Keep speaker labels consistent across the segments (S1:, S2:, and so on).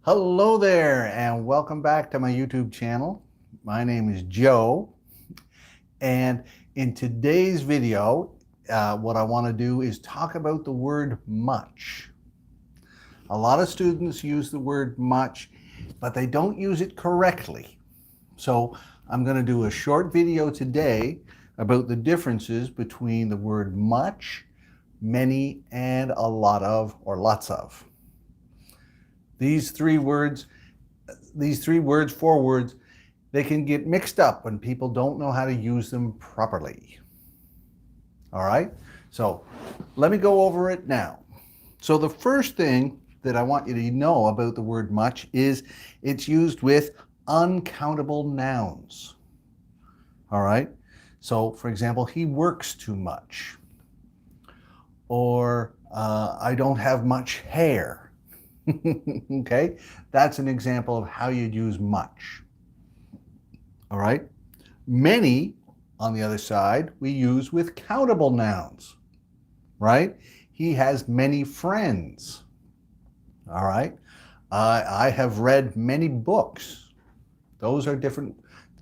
S1: Hello there and welcome back to my YouTube channel. My name is Joe, and in today's video what I want to do is talk about the word much. A lot of students use the word much, but they don't use it correctly. So I'm going to do a short video today about the differences between the word much, many, and a lot of or lots of. These three words, four words, they can get mixed up when people don't know how to use them properly. All right, so let me go over it now. So the first thing that I want you to know about the word much is it's used with uncountable nouns. All right, so for example, he works too much, or I don't have much hair. Okay, that's an example of how you'd use much. All right, many, on the other side, we use with countable nouns, right? He has many friends. All right, I have read many books. Those are different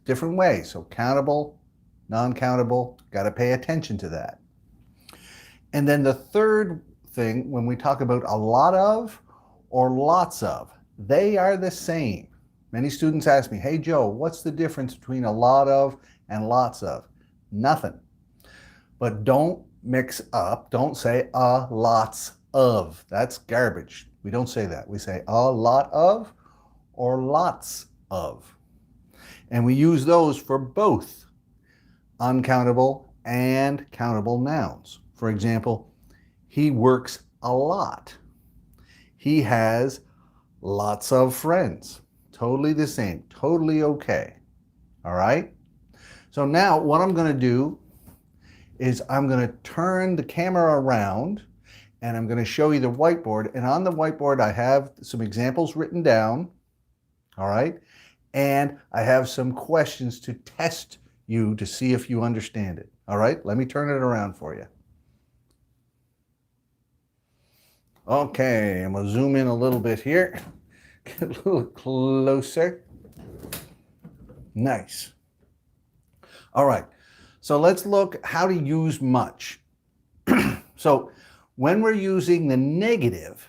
S1: ways. So countable, non-countable, got to pay attention to that. And then the third thing, when we talk about a lot of or lots of, they are the same. Many students ask me, hey Joe, what's the difference between a lot of and lots of? Nothing. But don't mix up, don't say lots of. That's garbage. We don't say that. We say a lot of or lots of. And we use those for both uncountable and countable nouns. For example, he works a lot. He has lots of friends. Totally the same, totally okay. All right? So now what I'm going to do is I'm going to turn the camera around and I'm going to show you the whiteboard. And on the whiteboard, I have some examples written down. All right? And I have some questions to test you to see if you understand it. All right? Let me turn it around for you. Okay, I'm going to zoom in a little bit here. Get a little closer. Nice. All right, so let's look how to use much. So when we're using the negative,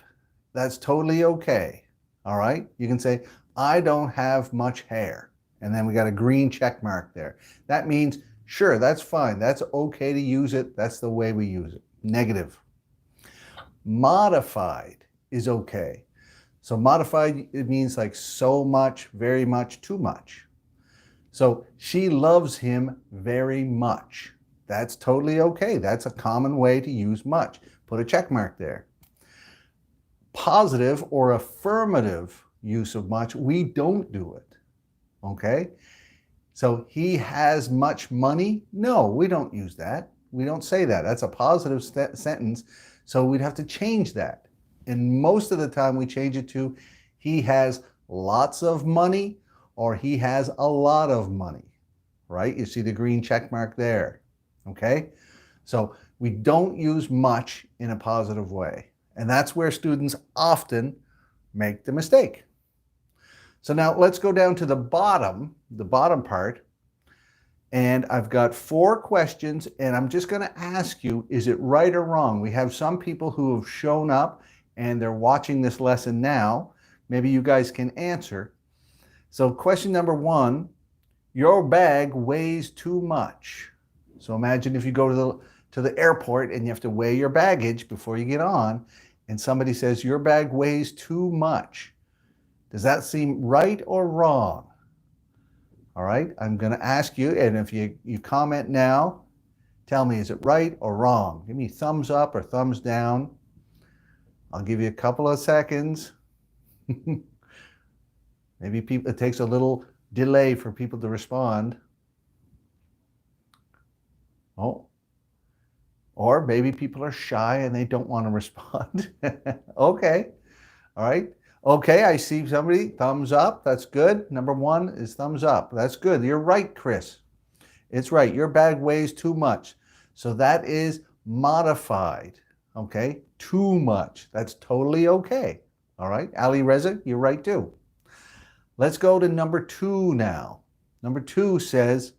S1: that's totally okay. All right, you can say, I don't have much hair. And then we got a green check mark there. That means, sure, that's fine. That's okay to use it. That's the way we use it. Negative. Modified is okay. So modified, it means like so much, very much, too much. So she loves him very much. That's totally okay. That's a common way to use much. Put a check mark there. Positive or affirmative use of much, we don't do it. Okay? So he has much money? No, we don't use that. We don't say that. That's a positive sentence. So we'd have to change that. And most of the time we change it to he has lots of money or he has a lot of money, right? You see the green check mark there, okay? So we don't use much in a positive way. And that's where students often make the mistake. So now let's go down to the bottom part. And I've got 4 questions, and I'm just going to ask you, is it right or wrong? We have some people who have shown up, and they're watching this lesson now. Maybe you guys can answer. So question number 1, your bag weighs too much. So imagine if you go to the airport, and you have to weigh your baggage before you get on, and somebody says, your bag weighs too much. Does that seem right or wrong? All right, I'm going to ask you, and if you comment now, tell me, is it right or wrong? Give me thumbs up or thumbs down. I'll give you a couple of seconds. Maybe it takes a little delay for people to respond. Oh, or maybe people are shy and they don't want to respond. Okay, all right. Okay, I see somebody, thumbs up, that's good. Number 1 is thumbs up, that's good. You're right, Chris. It's right, your bag weighs too much. So that is modified, okay? Too much, that's totally okay, All right, Ali Reza, you're right too. Let's go to number 2 now. Number 2 says,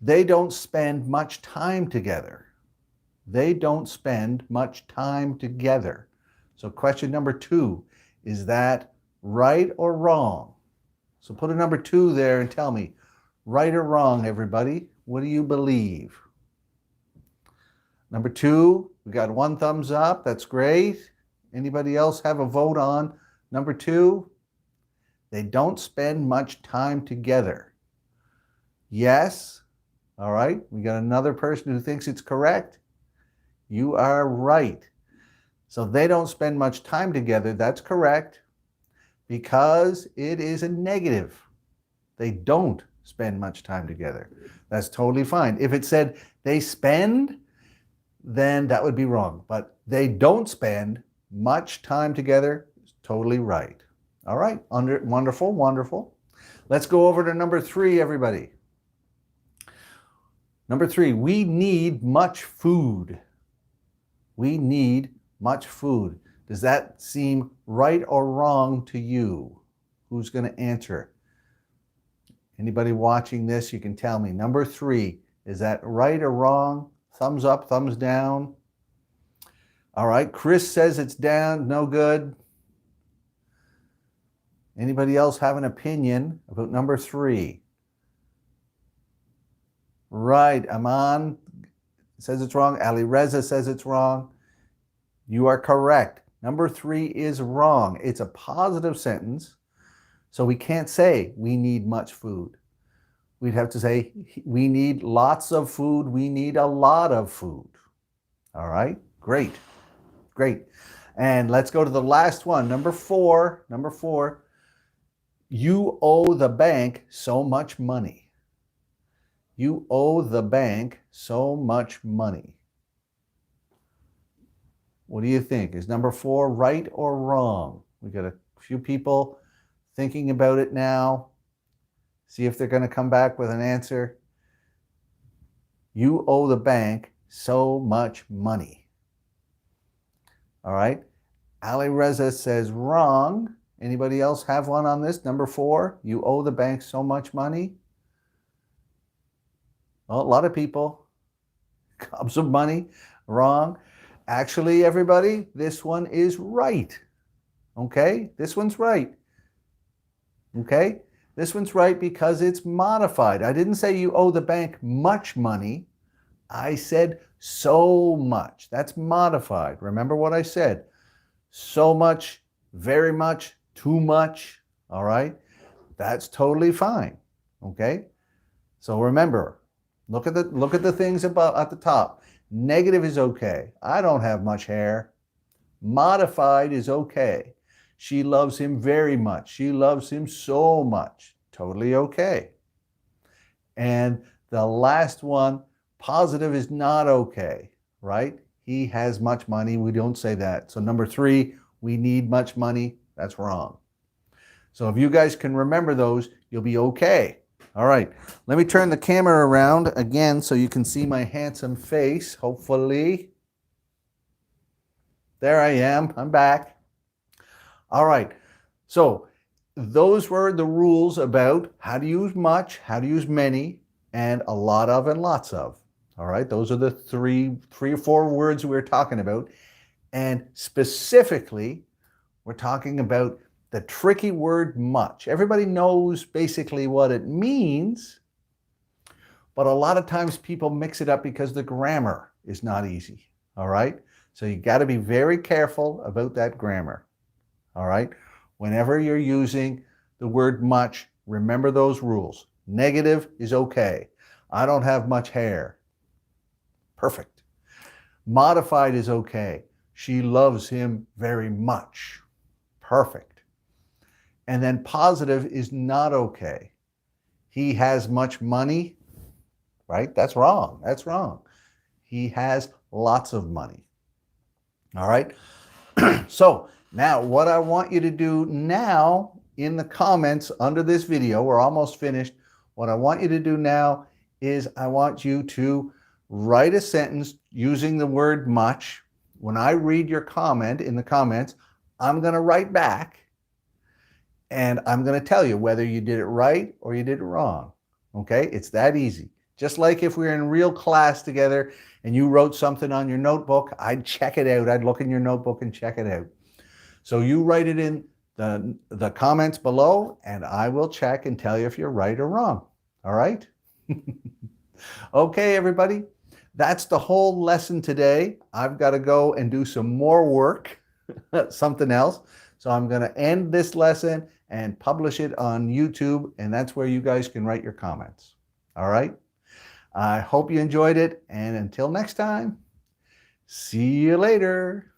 S1: they don't spend much time together. They don't spend much time together. So question number 2, is that right or wrong? So put a number 2 there and tell me, right or wrong, everybody? What do you believe? Number 2, we got 1 thumbs up. That's great. Anybody else have a vote on number 2? They don't spend much time together. Yes. All right. We got another person who thinks it's correct. You are right. So they don't spend much time together. That's correct, because it is a negative. They don't spend much time together. That's totally fine. If it said they spend, then that would be wrong. But they don't spend much time together is totally right. All right. Wonderful, wonderful. Let's go over to number 3, everybody. Number 3, we need much food. We need much food. Does that seem right or wrong to you? Who's going to answer? Anybody watching this, you can tell me. Number 3, is that right or wrong? Thumbs up, thumbs down. All right, Chris says it's down, no good. Anybody else have an opinion about number 3? Right, Aman says it's wrong. Ali Reza says it's wrong. You are correct. Number 3 is wrong. It's a positive sentence, so we can't say we need much food. We'd have to say we need lots of food. We need a lot of food. All right, great, great. And let's go to the last one, number 4. Number 4, you owe the bank so much money. You owe the bank so much money. What do you think? Is number 4 right or wrong? We got a few people thinking about it now. See if they're going to come back with an answer. You owe the bank so much money. All right. Ali Reza says wrong. Anybody else have one on this? Number 4, you owe the bank so much money. Well, a lot of people. Gobs of money. Wrong. Actually, everybody, this one is right. Okay? This one's right. Okay? This one's right because it's modified. I didn't say you owe the bank much money. I said so much. That's modified. Remember what I said? So much, very much, too much. All right? That's totally fine. Okay? So remember, look at the things about at the top. Negative is okay. I don't have much hair. Modified is okay. She loves him very much. She loves him so much. Totally okay. And the last one, positive is not okay, right? He has much money. We don't say that. So number 3, we need much money. That's wrong. So if you guys can remember those, you'll be okay. All right, let me turn the camera around again so you can see my handsome face, hopefully. There I am, I'm back. All right, so those were the rules about how to use much, how to use many, and a lot of and lots of. All right, those are the three or four words we were talking about. And specifically, we're talking about the tricky word much. Everybody knows basically what it means, but a lot of times people mix it up because the grammar is not easy. All right, so you got to be very careful about that grammar. All right, whenever you're using the word much, remember those rules. Negative is okay. I don't have much hair. Perfect. Modified is okay. She loves him very much. Perfect. And then positive is not okay. He has much money, right? That's wrong. That's wrong. He has lots of money. All right. So now what I want you to do now in the comments under this video, we're almost finished. What I want you to do now is I want you to write a sentence using the word much. When I read your comment in the comments, I'm going to write back and I'm going to tell you whether you did it right or you did it wrong. Okay? It's that easy. Just like if we were in real class together and you wrote something on your notebook, I'd check it out. I'd look in your notebook and check it out. So you write it in the comments below and I will check and tell you if you're right or wrong. All right? Okay, everybody. That's the whole lesson today. I've got to go and do some more work, something else. So I'm going to end this lesson and publish it on YouTube, and that's where you guys can write your comments. All right? I hope you enjoyed it, and until next time, see you later.